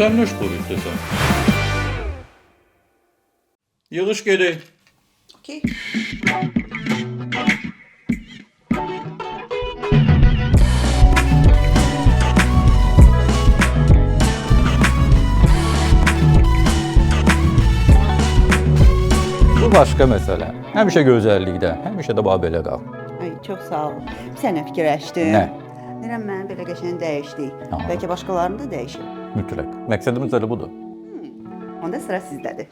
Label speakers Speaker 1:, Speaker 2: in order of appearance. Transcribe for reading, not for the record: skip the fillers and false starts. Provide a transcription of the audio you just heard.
Speaker 1: Gözəlləş buyur desəm. Yığış gedək.
Speaker 2: Okey.
Speaker 1: Bu başqa məsələ. Həmişə gözəllikdə, həmişə də belə qal.
Speaker 2: Ay, çox sağ ol. Sən nə fikirləşdin?
Speaker 1: Nə?
Speaker 2: Deyirəm, mən belə qəşəng dəyişdik.
Speaker 1: Aha.
Speaker 2: Bəlkə başqalarını da dəyişir.
Speaker 1: Mütləq. Məqsədimiz elə budur.
Speaker 2: Onda sıra sizdədir.